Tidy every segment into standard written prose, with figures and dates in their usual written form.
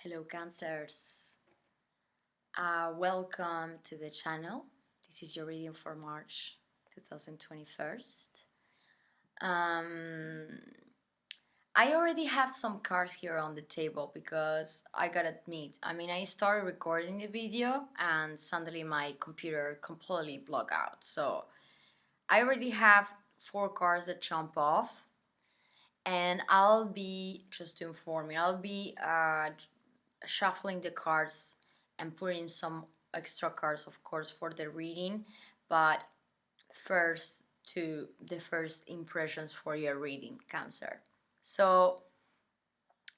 Hello Cancers, welcome to the channel. This is your reading for March 2021. I already have some cards here on the table because I gotta admit, I started recording the video and suddenly my computer completely blocked out. So I already have 4 cards that jump off, and I'll be, just to inform you, I'll be shuffling the cards and putting some extra cards, of course, for the reading, but first to the first impressions for your reading, Cancer. So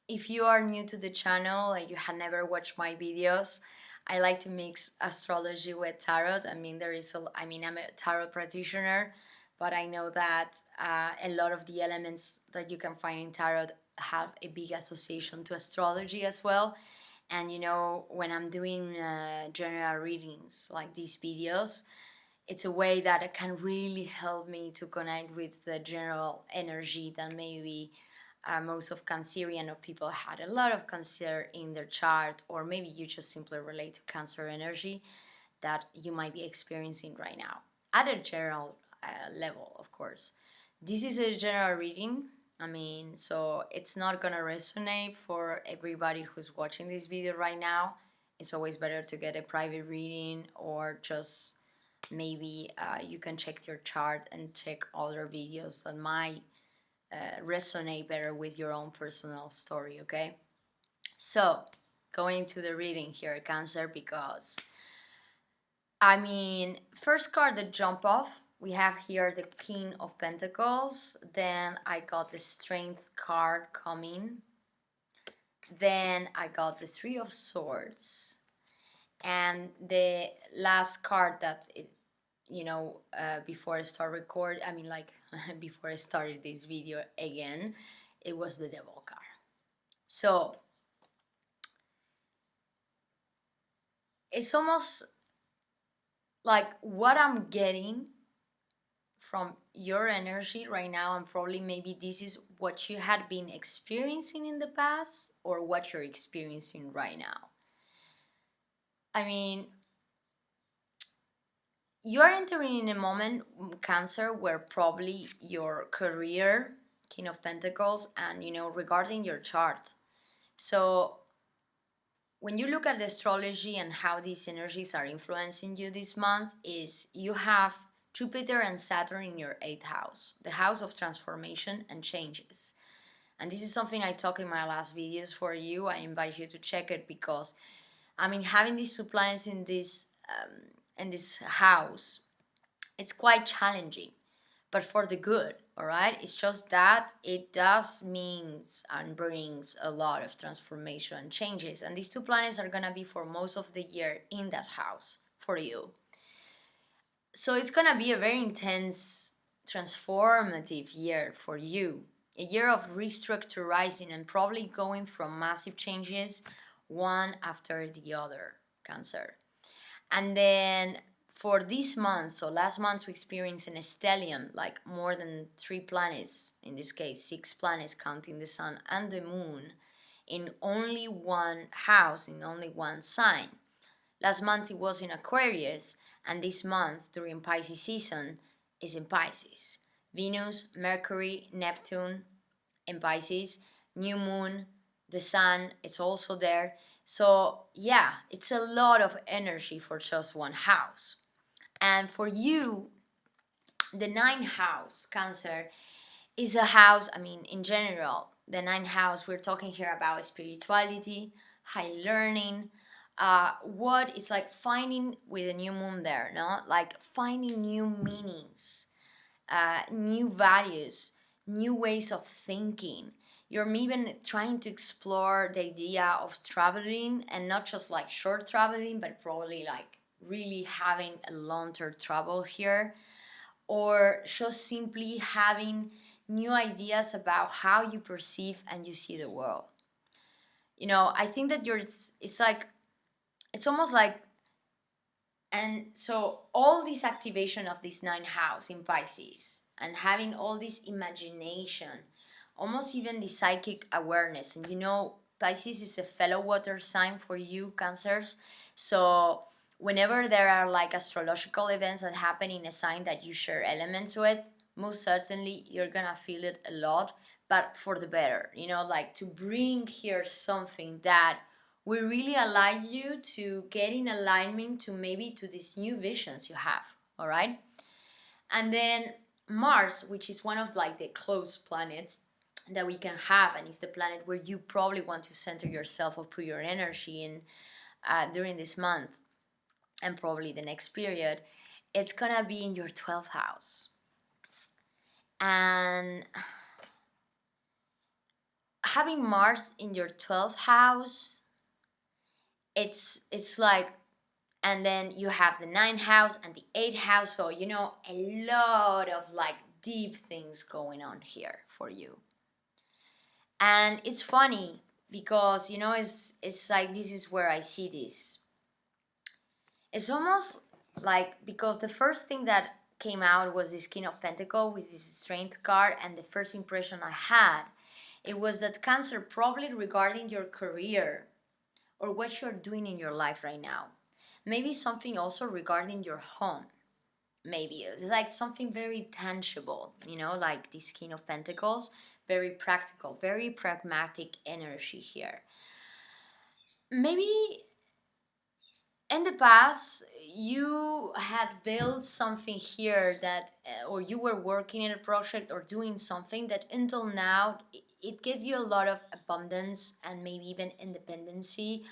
if you are new to the channel and you have never watched my videos, I like to mix astrology with tarot. I'm a tarot practitioner, but I know that a lot of the elements that you can find in tarot have a big association to astrology as well. And when I'm doing general readings like these videos, it's a way that it can really help me to connect with the general energy that maybe most of Cancerian or people had a lot of Cancer in their chart, or maybe you just simply relate to Cancer energy that you might be experiencing right now at a general level, of course. This is a general reading. So it's not gonna resonate for everybody who's watching this video right now. It's always better to get a private reading, or just maybe you can check your chart and check other videos that might resonate better with your own personal story, okay? So, going to the reading here, Cancer, because first card that jump off, we have here the King of Pentacles, then I got the Strength card coming, then I got the Three of Swords, and the last card that before I start before I started this video again, it was the Devil card. So it's almost like what I'm getting from your energy right now, and probably maybe this is what you had been experiencing in the past or what you're experiencing right now. You're entering in a moment, Cancer, where probably your career, King of Pentacles, and regarding your chart. So when you look at the astrology and how these energies are influencing you this month, is you have Jupiter and Saturn in your 8th house, the house of transformation and changes. And this is something I talk in my last videos for you. I invite you to check it because, having these 2 planets in this house, it's quite challenging, but for the good, all right? It's just that it does means and brings a lot of transformation and changes, and these 2 planets are gonna be for most of the year in that house for you. So it's gonna be a very intense, transformative year for you, a year of restructuring and probably going from massive changes one after the other, Cancer. And then for this month, so last month we experienced an stellium, like more than 3 planets, in this case 6 planets counting the sun and the moon, in only one house, in only one sign. Last month it was in Aquarius, and this month during Pisces season is in Pisces. Venus, Mercury, Neptune in Pisces, new moon, the sun, it's also there. So yeah, it's a lot of energy for just one house. And for you, the 9th house, Cancer, is a house, in general, the 9th house, we're talking here about spirituality, high learning, what it's like finding with a new moon there, no? Like finding new meanings, new values, new ways of thinking. You're even trying to explore the idea of traveling, and not just like short traveling, but probably like really having a long-term travel here, or just simply having new ideas about how you perceive and you see the world. I think that it's almost like, and so all this activation of this 9th house in Pisces and having all this imagination, almost even the psychic awareness, and Pisces is a fellow water sign for you, Cancers. So whenever there are like astrological events that happen in a sign that you share elements with, most certainly you're gonna feel it a lot, but for the better, you know, like to bring here something that will really allow you to get in alignment to maybe to these new visions you have, all right? And then Mars, which is one of like the close planets that we can have, and it's the planet where you probably want to center yourself or put your energy in during this month and probably the next period. It's gonna be in your 12th house. And having Mars in your 12th house, it's like, and then you have the 9th house and the 8th house, so you know, a lot of like deep things going on here for you. And it's funny because, you know, it's like, this is where I see this. It's almost like, because the first thing that came out was this King of Pentacles with this Strength card, and the first impression I had, it was that Cancer, probably regarding your career or what you're doing in your life right now, maybe something also regarding your home, maybe like something very tangible, you know, like this King of Pentacles, very practical, very pragmatic energy here. Maybe in the past you had built something here that or you were working in a project or doing something that until now it gave you a lot of abundance and maybe even independency,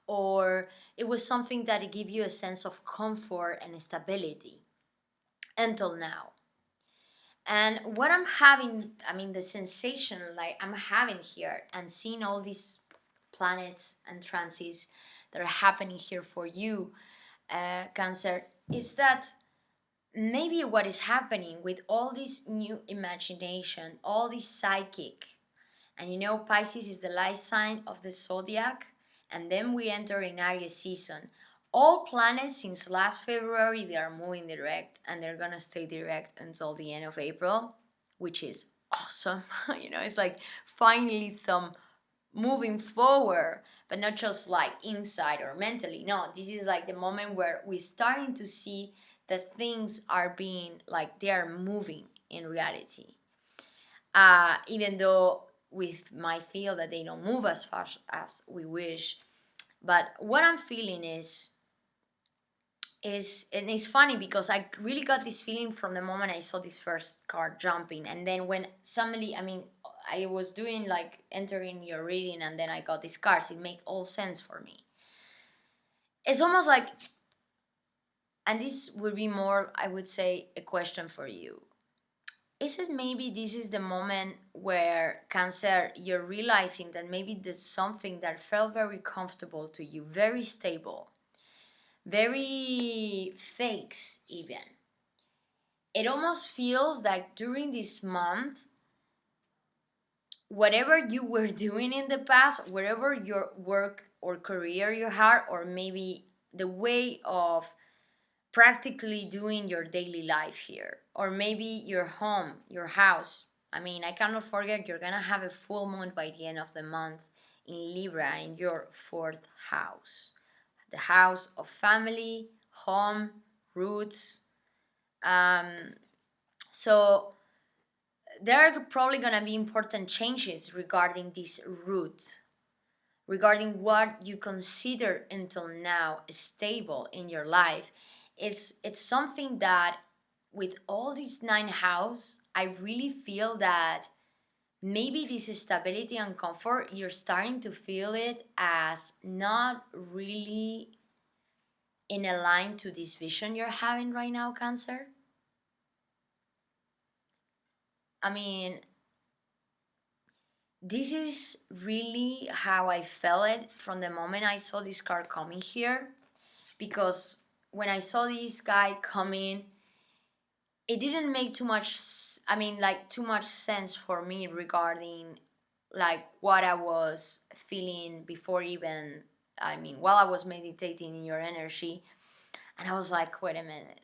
or it was something that it gave you a sense of comfort and stability until now. And what I'm having, I mean, the sensation like I'm having here and seeing all these planets and transits that are happening here for you, Cancer, is that maybe what is happening with all this new imagination, all this psychic, and you know, Pisces is the light sign of the zodiac, and then we enter in Aries season. All planets since last February, they are moving direct, and they're gonna stay direct until the end of April, which is awesome. You know, it's like finally some moving forward, but not just like inside or mentally. No, this is like the moment where we're starting to see that things are being like they are moving in reality. Even though we might feel that they don't move as fast as we wish. But what I'm feeling is and it's funny because I really got this feeling from the moment I saw this first card jumping, and then when suddenly, I mean, I was doing like entering your reading, and then I got these cards. It made all sense for me. It's almost like, and this would be more, I would say, a question for you. Is it maybe this is the moment where, Cancer, you're realizing that maybe there's something that felt very comfortable to you, very stable, very fixed even. It almost feels like during this month, whatever you were doing in the past, wherever your work or career you had, or maybe the way of practically doing your daily life here, or maybe your home, your house. I mean, I cannot forget you're gonna have a full moon by the end of the month in Libra in your 4th house, the house of family, home, roots. So there are probably gonna be important changes regarding this root, regarding what you consider until now stable in your life. It's something that with all these 9 house, I really feel that maybe this stability and comfort, you're starting to feel it as not really in a line to this vision you're having right now, Cancer. I mean, this is really how I felt it from the moment I saw this card coming here, because when I saw this guy coming, it didn't make too much, I mean, like too much sense for me regarding like what I was feeling before, even, I mean, while I was meditating in your energy. And I was like, wait a minute.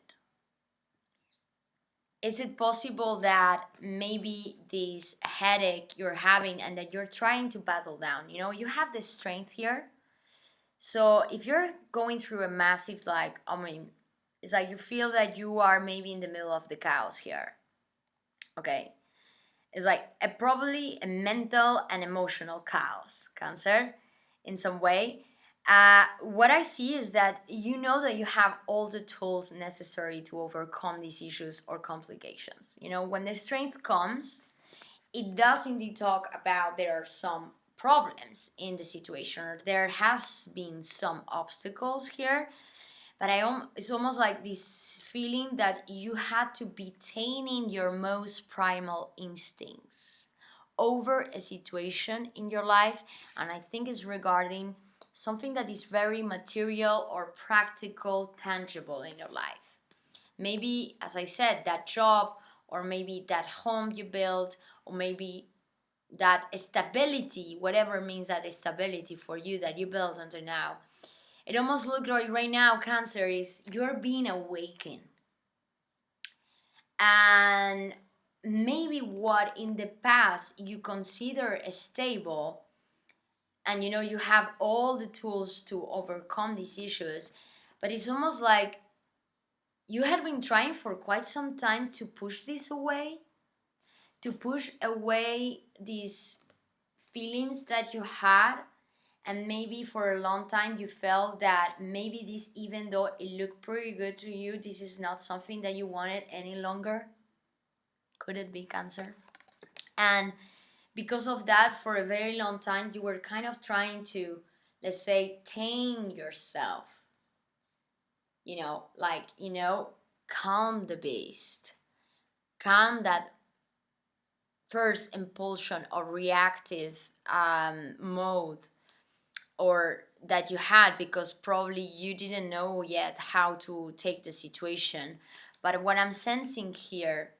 is it possible that maybe this headache you're having and that you're trying to battle down, you have the strength here. So if you're going through a massive, like, I mean, it's like you feel that you are maybe in the middle of the chaos here. Okay. It's like probably a mental and emotional chaos, Cancer, in some way. What I see is that you know that you have all the tools necessary to overcome these issues or complications. When the strength comes, it does indeed talk about there are some problems in the situation, or there has been some obstacles here, but it's almost like this feeling that you had to be taming your most primal instincts over a situation in your life. And I think it's regarding something that is very material or practical, tangible in your life. Maybe, as I said, that job, or maybe that home you built, or maybe that stability, whatever means that stability for you that you built until now. It almost looks like right now, Cancer, is you're being awakened. And maybe what in the past you consider stable, and you have all the tools to overcome these issues, but it's almost like you had been trying for quite some time to push this away, to push away these feelings that you had. And maybe for a long time you felt that maybe this, even though it looked pretty good to you, this is not something that you wanted any longer. Could it be, Cancer? And because of that, for a very long time you were kind of trying to, let's say, tame yourself, calm the beast, calm that first impulsion or reactive mode, or that you had, because probably you didn't know yet how to take the situation. But what I'm sensing here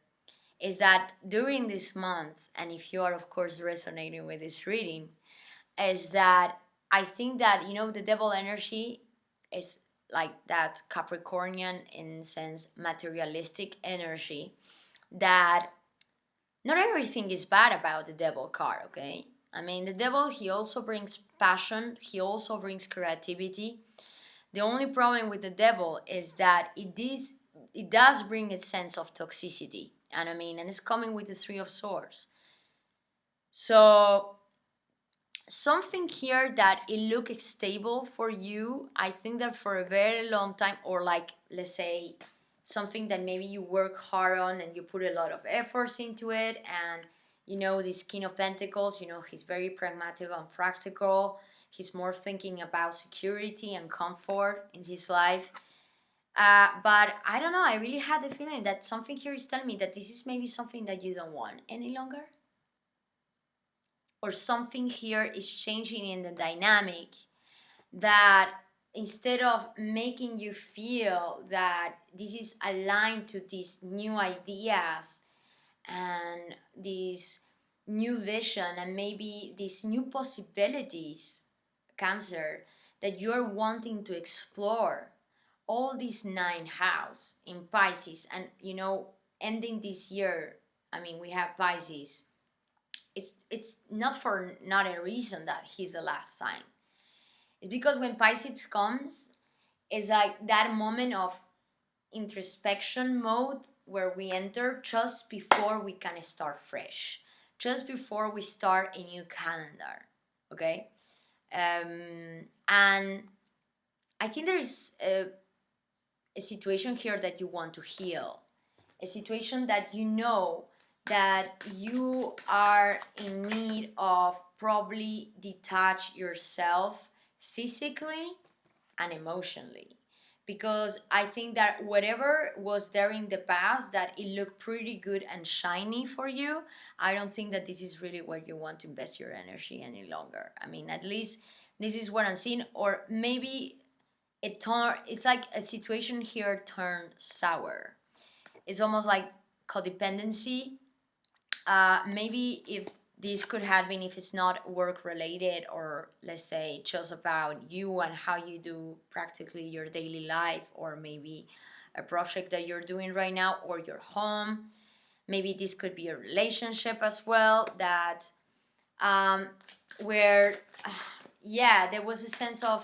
is that during this month, and if you are of course resonating with this reading, is that I think that the devil energy is like that Capricornian, in sense, materialistic energy, that not everything is bad about the devil card, okay? I mean, the devil, he also brings passion, he also brings creativity. The only problem with the devil is that it does bring a sense of toxicity. And it's coming with the Three of Swords. So something here that it looks stable for you, I think that for a very long time, or like, let's say, something that maybe you work hard on and you put a lot of efforts into it. And this King of Pentacles, he's very pragmatic and practical. He's more thinking about security and comfort in his life. But I don't know, I really had the feeling that something here is telling me that this is maybe something that you don't want any longer. Or something here is changing in the dynamic, that instead of making you feel that this is aligned to these new ideas and this new vision and maybe these new possibilities, Cancer, that you're wanting to explore all these 9th house in Pisces, and ending this year, we have Pisces. It's not a reason that he's the last sign. It's because when Pisces comes, it's like that moment of introspection mode where we enter just before we can start fresh, just before we start a new calendar, okay? And I think there is a situation here that you want to heal, a situation that that you are in need of probably detach yourself physically and emotionally. Because I think that whatever was there in the past, that it looked pretty good and shiny for you, I don't think that this is really where you want to invest your energy any longer. At least this is what I'm seeing. Or maybe it's like a situation here turned sour. It's almost like codependency. Maybe if this could have been, if it's not work related, or let's say just about you and how you do practically your daily life, or maybe a project that you're doing right now, or your home. Maybe this could be a relationship as well, that where yeah, there was a sense of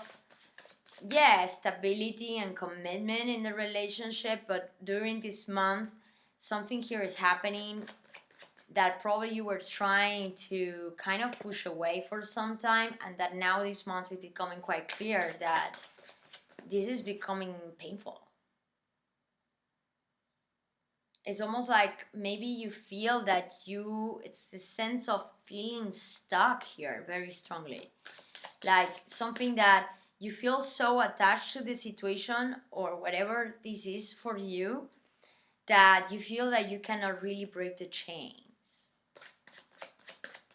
stability and commitment in the relationship, but during this month something here is happening that probably you were trying to kind of push away for some time, and that now this month is becoming quite clear that this is becoming painful. It's almost like maybe you feel that it's a sense of feeling stuck here very strongly. Like something that you feel so attached to the situation or whatever this is for you, that you feel that you cannot really break the chains.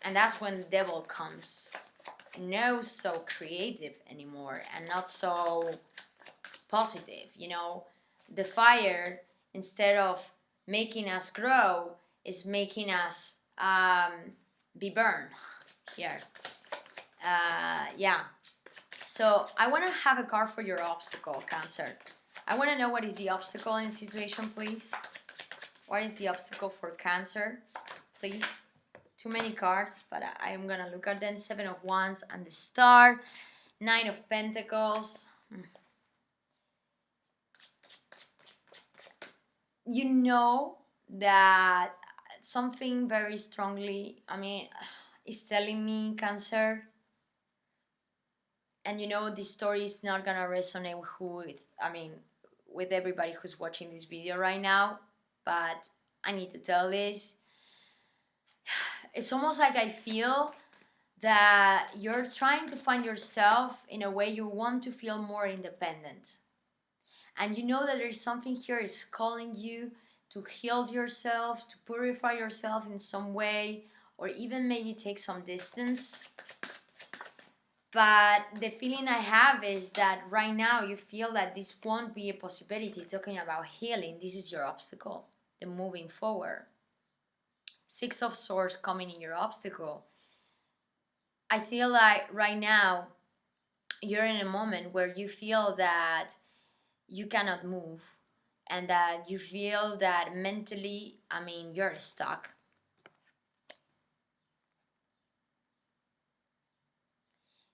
And that's when the devil comes. No so creative anymore and not so positive. The fire, instead of making us grow, is making us be burned here. So I want to have a card for your obstacle, Cancer. I want to know what is the obstacle in situation, please. What is the obstacle for Cancer, please? Too many cards, but I'm gonna look at them. 7 of Wands and the Star. 9 of Pentacles. You know that something very strongly, is telling me, Cancer, and this story is not gonna resonate with everybody who's watching this video right now, but I need to tell this. It's almost like I feel that you're trying to find yourself in a way you want to feel more independent. And you know that there's something here is calling you to heal yourself, to purify yourself in some way, or even maybe take some distance. But the feeling I have is that right now you feel that this won't be a possibility. Talking about healing, this is your obstacle, the moving forward. 6 of Swords coming in your obstacle. I feel like right now you're in a moment where you feel that you cannot move and that you feel that mentally, you're stuck.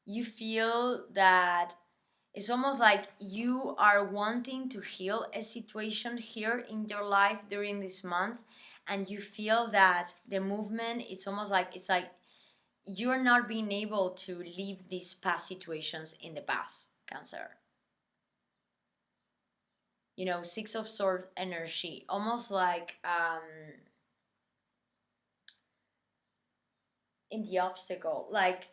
You feel that it's almost like you are wanting to heal a situation here in your life during this month, and you feel that the movement, it's like you're not being able to leave these past situations in the past, Cancer. 6 of Swords energy, almost like in the obstacle, like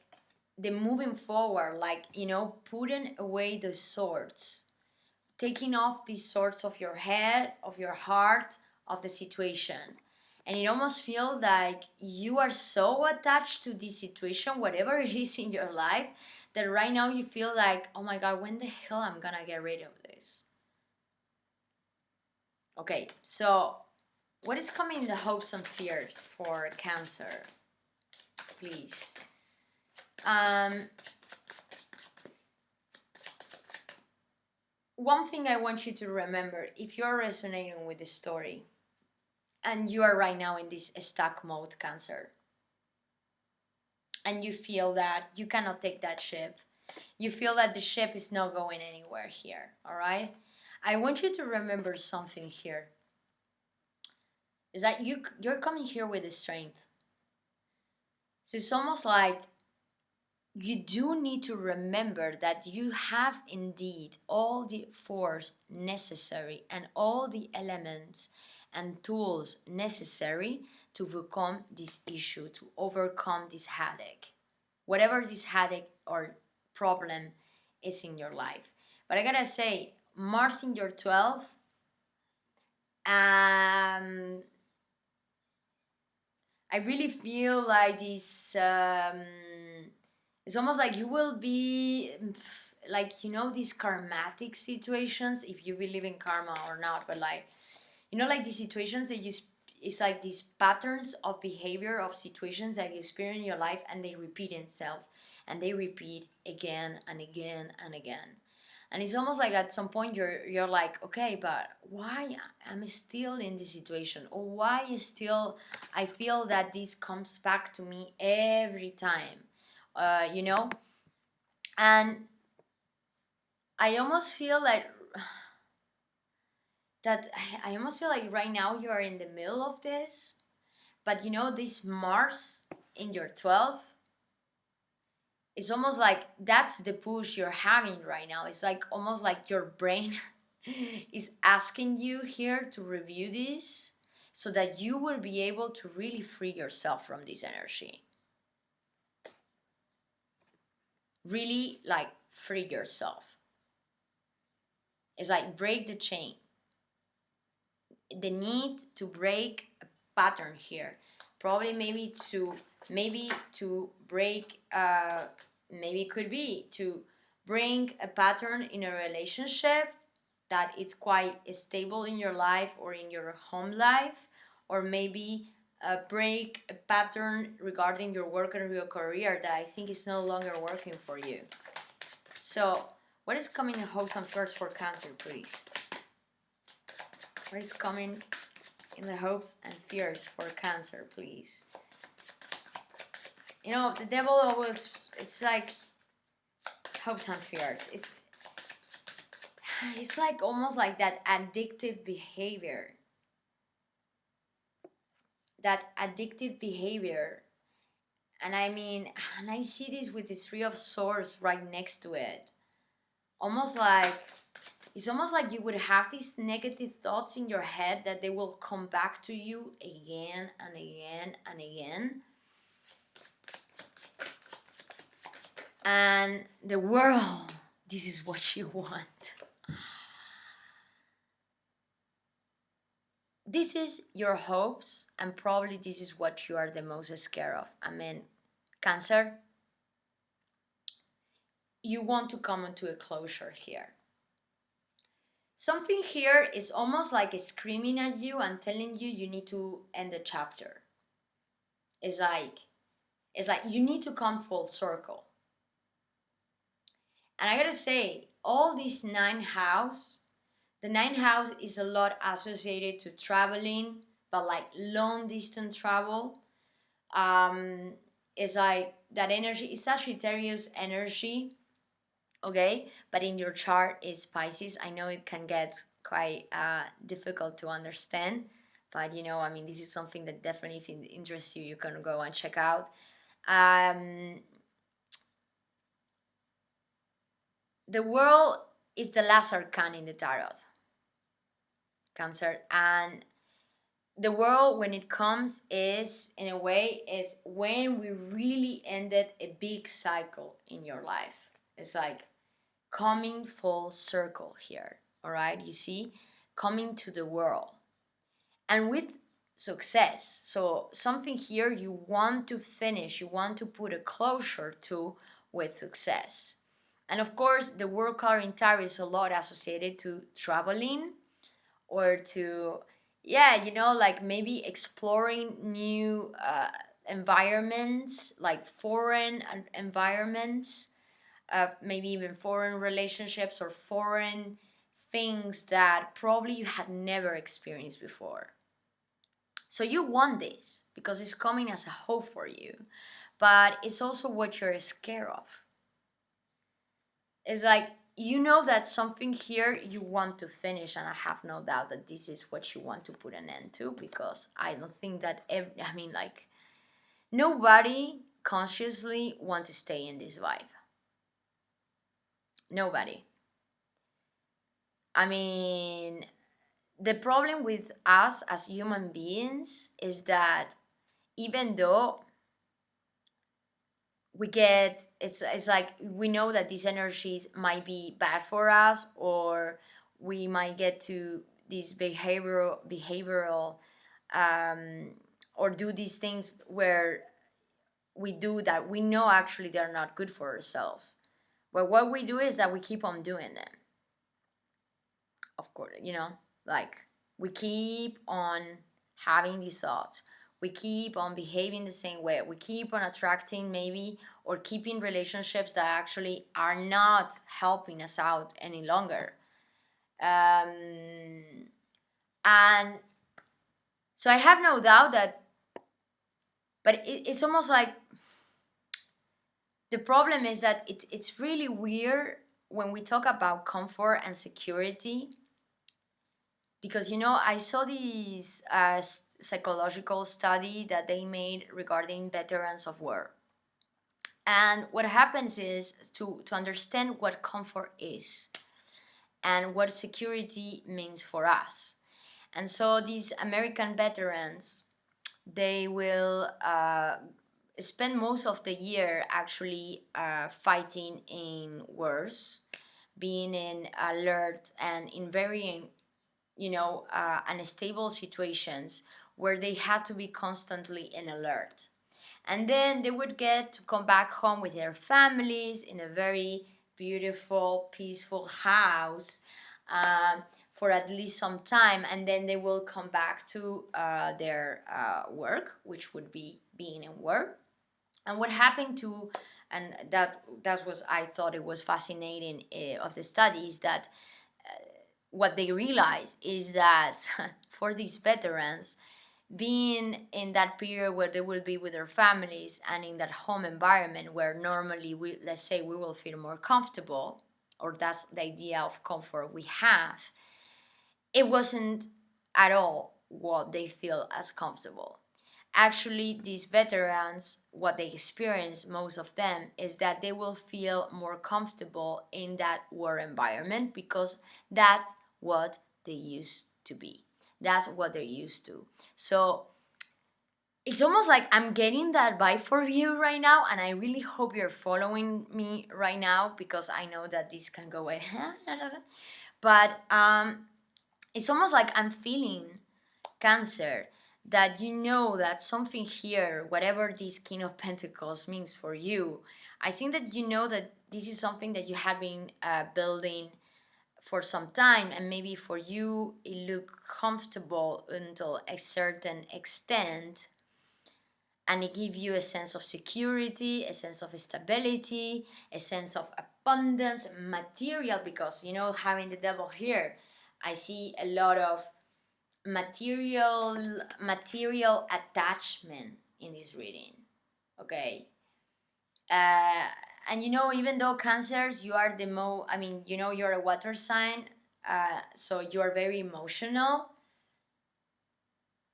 the moving forward, like putting away the swords, taking off these swords of your head, of your heart, of the situation. And it almost feels like you are so attached to this situation, whatever it is in your life, that right now you feel like, oh my God, when the hell I'm gonna get rid of this? Okay, so what is coming in the hopes and fears for Cancer, please? One thing I want you to remember, if you're resonating with the story and you are right now in this stuck mode, Cancer, and you feel that you cannot take that ship, you feel that the ship is not going anywhere here, all right? I want you to remember something here, is that you're coming here with the strength. So it's almost like you do need to remember that you have indeed all the force necessary and all the elements and tools necessary to overcome this issue, to overcome this headache, whatever this headache or problem is in your life. But I gotta say, Mars in your 12th, I really feel like this, it's almost like you will be like, these karmatic situations, if you believe in karma or not, but like, like these situations that it's like these patterns of behavior of situations that you experience in your life, and they repeat themselves, and they repeat again and again and again. And it's almost like at some point you're like, okay, but why am I still in this situation, or why is still I feel that this comes back to me every time, you know. And I almost feel like I almost feel like right now you are in the middle of this, but you know, this Mars in your 12th, it's almost like that's the push you're having right now. It's like almost like your brain is asking you here to review this so that you will be able to really free yourself from this energy. Really, like, free yourself. It's like break the chain. The need to break a pattern here. Probably maybe to break maybe it could be to bring a pattern in a relationship that it's quite stable in your life or in your home life, or maybe break a pattern regarding your work and your career that I think is no longer working for you. So what is coming in hopes and fears for Cancer, please? What is coming in the hopes and fears for Cancer, please? You know, the devil always, it's like hopes and fears. It's like almost like that addictive behavior. That addictive behavior. And I mean, and I see this with the Three of Swords right next to it. Almost like, it's almost like you would have these negative thoughts in your head that they will come back to you again and again and again. And the world, this is what you want. This is your hopes, and probably this is what you are the most scared of. I mean, Cancer, you want to come into a closure here. Something here is almost like screaming at you and telling you need to end the chapter. It's like you need to come full circle. And I gotta say, all these ninth house, the ninth house is a lot associated to traveling, but like long distance travel. It's like that energy, it's Sagittarius energy, okay? But in your chart is Pisces. I know it can get quite difficult to understand, but you know, I mean, this is something that definitely, if it interests you, you can go and check out. The world is the last arcana in the tarot, Cancer, and the world, when it comes, is in a way is when we really ended a big cycle in your life. It's like coming full circle here, all right? You see, coming to the world, and with success. So something here you want to finish, you want to put a closure to with success. And of course, the world card in tarot is a lot associated to traveling, or to, yeah, you know, like maybe exploring new environments, like foreign environments, maybe even foreign relationships or foreign things that probably you had never experienced before. So you want this because it's coming as a hope for you, but it's also what you're scared of. It's like, you know that something here you want to finish, and I have no doubt that this is what you want to put an end to, because I don't think that I mean, like, nobody consciously want to stay in this vibe. Nobody. I mean, the problem with us as human beings is that even though we get, it's like we know that these energies might be bad for us, or we might get to these behavioral or do these things where we do that we know actually they're not good for ourselves, but what we do is that we keep on doing them. Of course, you know, like, we keep on having these thoughts, We keep on behaving the same way. We keep on attracting maybe or keeping relationships that actually are not helping us out any longer. And so I have no doubt that, but it's almost like the problem is that it's really weird when we talk about comfort and security, because I saw this psychological study that they made regarding veterans of war. And what happens is to understand what comfort is and what security means for us. And so these American veterans, they will spend most of the year actually fighting in wars, being in alert and in very, unstable situations where they had to be constantly in alert. And then they would get to come back home with their families in a very beautiful, peaceful house for at least some time, and then they will come back to their work, which would be being in work. And what happened to, and that was, I thought it was fascinating of the study, is that what they realized is that for these veterans, being in that period where they will be with their families and in that home environment where normally let's say we will feel more comfortable, or that's the idea of comfort we have, it wasn't at all what they feel as comfortable. Actually, these veterans, what they experience, most of them, is that they will feel more comfortable in that war environment because that's what they used to be. That's what they're used to. So it's almost like I'm getting that vibe for you right now, and I really hope you're following me right now, because I know that this can go away. But it's almost like I'm feeling, Cancer, that that something here, whatever this King of Pentacles means for you, I think that that this is something that you have been building for some time, and maybe for you it looked comfortable until a certain extent, and it gives you a sense of security, a sense of stability, a sense of abundance, material, because having the devil here, I see a lot of material attachment in this reading. Okay. And even though Cancers, you are the you're a water sign, so you are very emotional.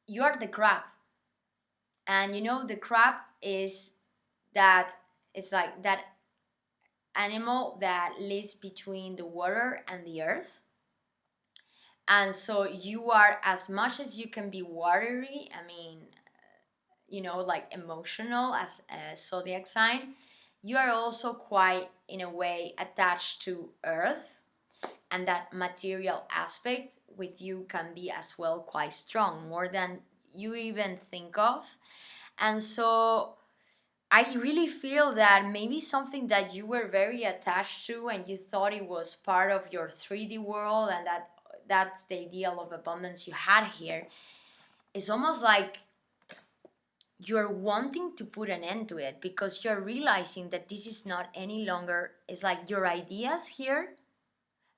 You are the crab, and the crab is that, it's like that animal that lives between the water and the earth. And so you are, as much as you can be watery, like emotional as a zodiac sign, you are also quite, in a way, attached to earth, and that material aspect with you can be as well quite strong, more than you even think of. And so I really feel that maybe something that you were very attached to and you thought it was part of your 3D world, and that's the ideal of abundance you had here, it's almost like you're wanting to put an end to it, because you're realizing that this is not any longer, it's like your ideas here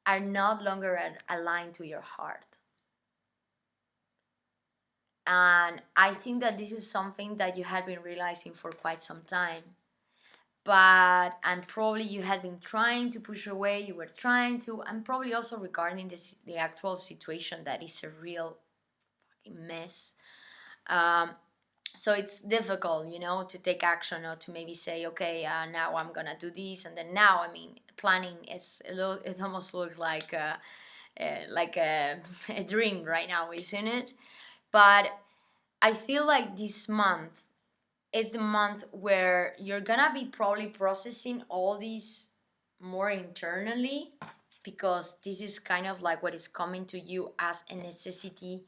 are not longer aligned to your heart. And I think that this is something that you had been realizing for quite some time. And probably you had been trying to push away, you were trying to, and probably also regarding the actual situation that is a real fucking mess. So it's difficult, to take action, or to maybe say, okay, now I'm gonna do this, and then now, planning it almost looks like a dream right now, isn't it? But I feel like this month is the month where you're gonna be probably processing all these more internally, because this is kind of like what is coming to you as a necessity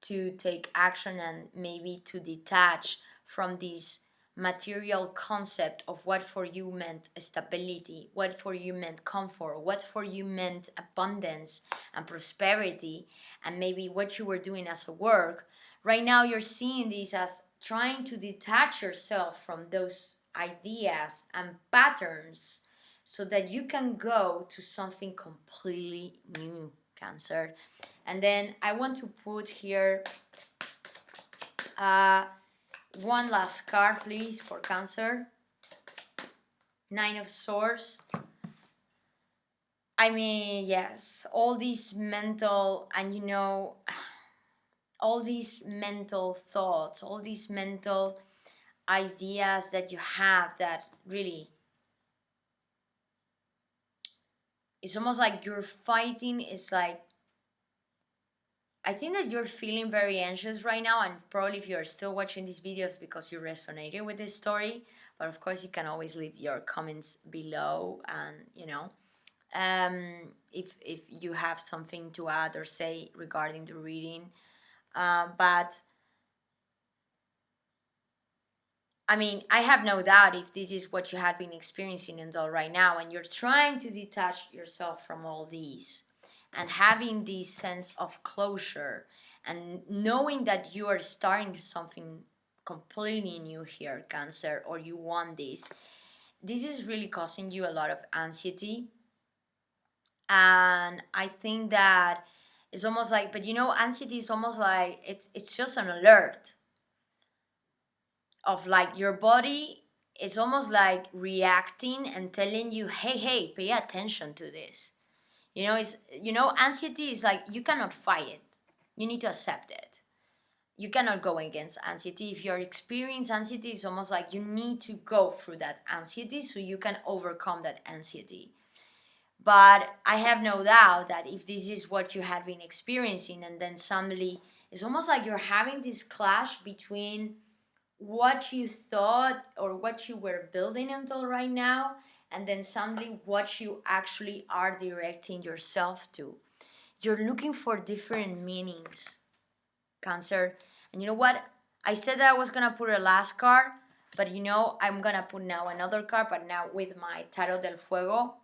to take action, and maybe to detach from this material concept of what for you meant stability, what for you meant comfort, what for you meant abundance and prosperity, and maybe what you were doing as a work. Right now you're seeing this as trying to detach yourself from those ideas and patterns so that you can go to something completely new, Cancer. And then I want to put here one last card, please, for Cancer. Nine of Swords. I mean, yes, all these mental, and all these mental thoughts, all these mental ideas that you have that really, it's almost like you're fighting. It's like, I think that you're feeling very anxious right now, and probably if you're still watching these videos because you resonated with this story. But of course, you can always leave your comments below, and if you have something to add or say regarding the reading. But I mean, I have no doubt if this is what you have been experiencing until right now, and you're trying to detach yourself from all these and having this sense of closure and knowing that you are starting something completely new here, Cancer, or you want this. This is really causing you a lot of anxiety. And I think that it's almost like, but anxiety is almost like it's just an alert of like your body is almost like reacting and telling you, hey, pay attention to this. It's anxiety is like you cannot fight it. You need to accept it. You cannot go against anxiety. If you're experiencing anxiety, it's almost like you need to go through that anxiety so you can overcome that anxiety. But I have no doubt that if this is what you have been experiencing, and then suddenly it's almost like you're having this clash between what you thought or what you were building until right now, and then suddenly what you actually are directing yourself to. You're looking for different meanings, Cancer. And you know what? I said that I was gonna put a last card, but I'm gonna put now another card, but now with my Tarot del Fuego,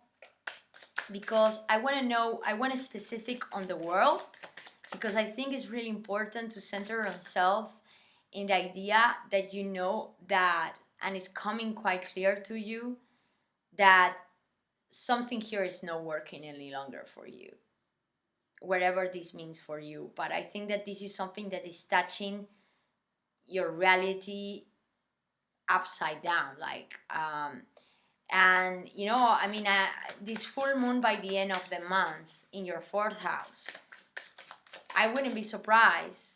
because I want a specific on the world, because I think it's really important to center ourselves in the idea that that, and it's coming quite clear to you, that something here is not working any longer for you, whatever this means for you. But I think that this is something that is touching your reality upside down, like and this full moon by the end of the month in your fourth house, I wouldn't be surprised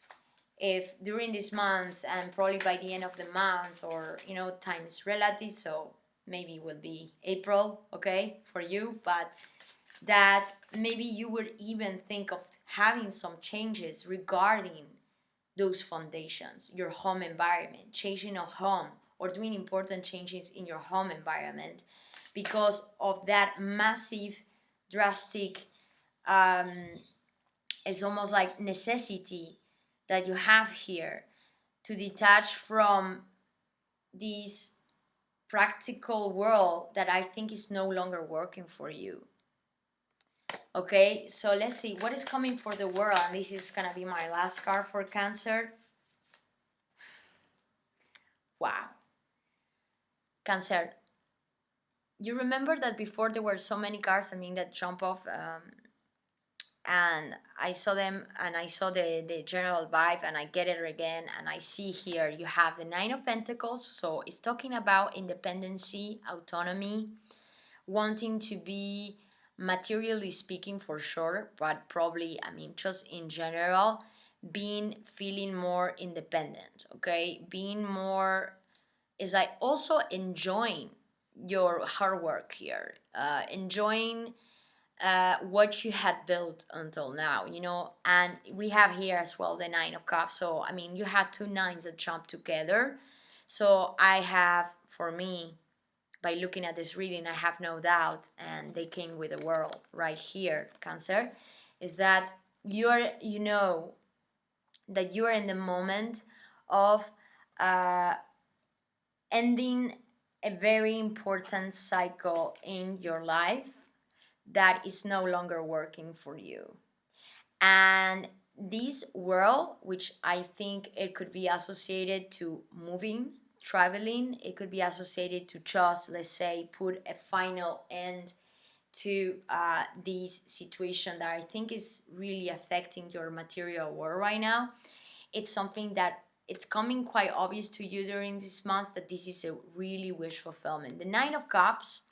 if during this month, and probably by the end of the month, or time is relative, so maybe it will be April, okay, for you, but that maybe you would even think of having some changes regarding those foundations, your home environment, changing a home, or doing important changes in your home environment because of that massive, drastic, it's almost like necessity that you have here to detach from this practical world that I think is no longer working for you. Okay, so let's see what is coming for the world, and this is gonna be my last card for Cancer. Wow. Cancer, you remember that before there were so many cards, that jump off, and I saw them, and I saw the general vibe, and I get it again, and I see here you have the Nine of Pentacles, so it's talking about independency, autonomy, wanting to be, materially speaking for sure, but probably, just in general, feeling more independent, okay? Being more, is like also enjoying your hard work here, enjoying what you had built until now, and we have here as well the Nine of Cups, so you had two nines that jump together. So I have, for me, by looking at this reading, I have no doubt, and they came with the world right here, Cancer, is that that you are in the moment of ending a very important cycle in your life that is no longer working for you. And this world, which I think it could be associated to moving, traveling, it could be associated to just, let's say, put a final end to this situation that I think is really affecting your material world right now. It's something that it's coming quite obvious to you during this month that this is a really wish fulfillment. The Nine of Cups,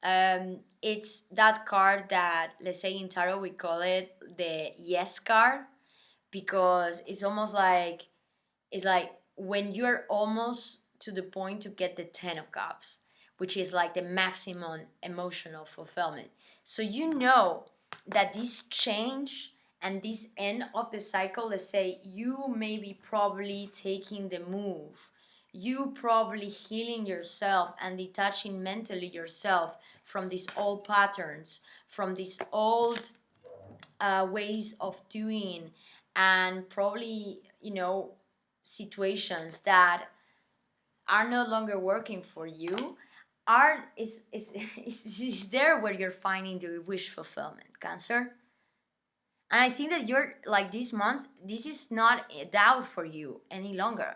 it's that card that, let's say in tarot we call it the yes card, because it's almost like, it's like when you're almost to the point to get the Ten of Cups, which is like the maximum emotional fulfillment. So you know that this change and this end of the cycle, let's say you may be probably taking the move, you probably healing yourself and detaching mentally yourself from these old patterns, from these old ways of doing, and probably, situations that are no longer working for you. Art is there where you're finding the wish fulfillment, Cancer. And I think that you're like this month, this is not a doubt for you any longer.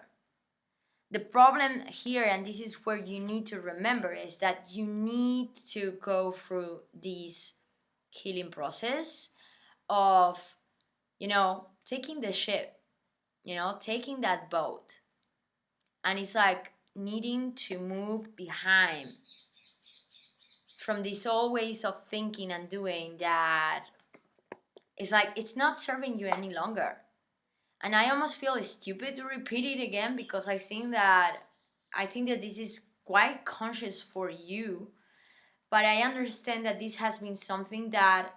The problem here, and this is where you need to remember, is that you need to go through this healing process of, taking the ship, taking that boat. And it's like needing to move behind from these old ways of thinking and doing that. It's like it's not serving you any longer. And I almost feel stupid to repeat it again, because I think that this is quite conscious for you. But I understand that this has been something that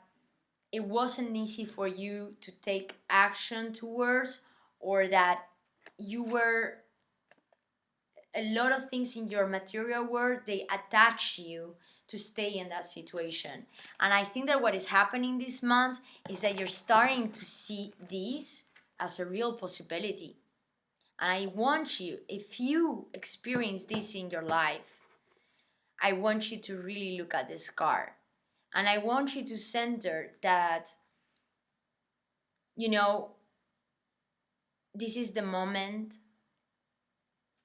it wasn't easy for you to take action towards, or that you were, a lot of things in your material world, they attach you to stay in that situation. And I think that what is happening this month is that you're starting to see this as a real possibility. And I want you, if you experience this in your life, I want you to really look at this card. And I want you to center that, this is the moment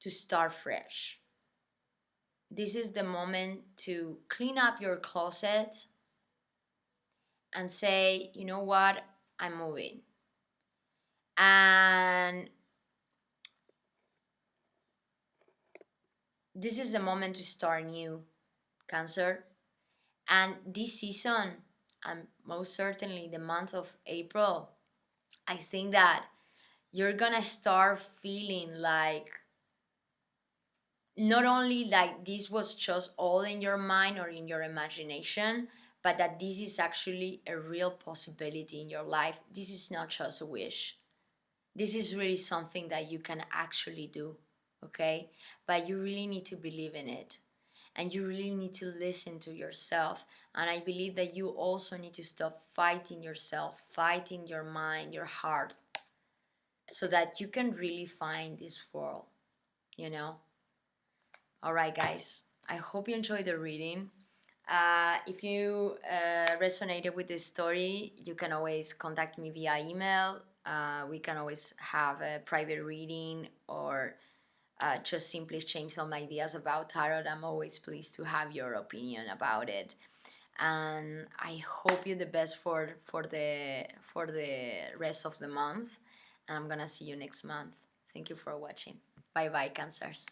to start fresh. This is the moment to clean up your closet and say, you know what, I'm moving. And this is the moment to start new, Cancer. And this season, and most certainly the month of April, I think that you're gonna start feeling like, not only like this was just all in your mind or in your imagination, but that this is actually a real possibility in your life. This is not just a wish. This is really something that you can actually do, okay? But you really need to believe in it. And you really need to listen to yourself. And I believe that you also need to stop fighting yourself, fighting your mind, your heart, so that you can really find this world, you know? All right, guys. I hope you enjoyed the reading. If you resonated with this story, you can always contact me via email. We can always have a private reading, or just simply exchange some ideas about tarot. I'm always pleased to have your opinion about it. And I hope you the best for the rest of the month. And I'm gonna see you next month. Thank you for watching. Bye bye, Cancers.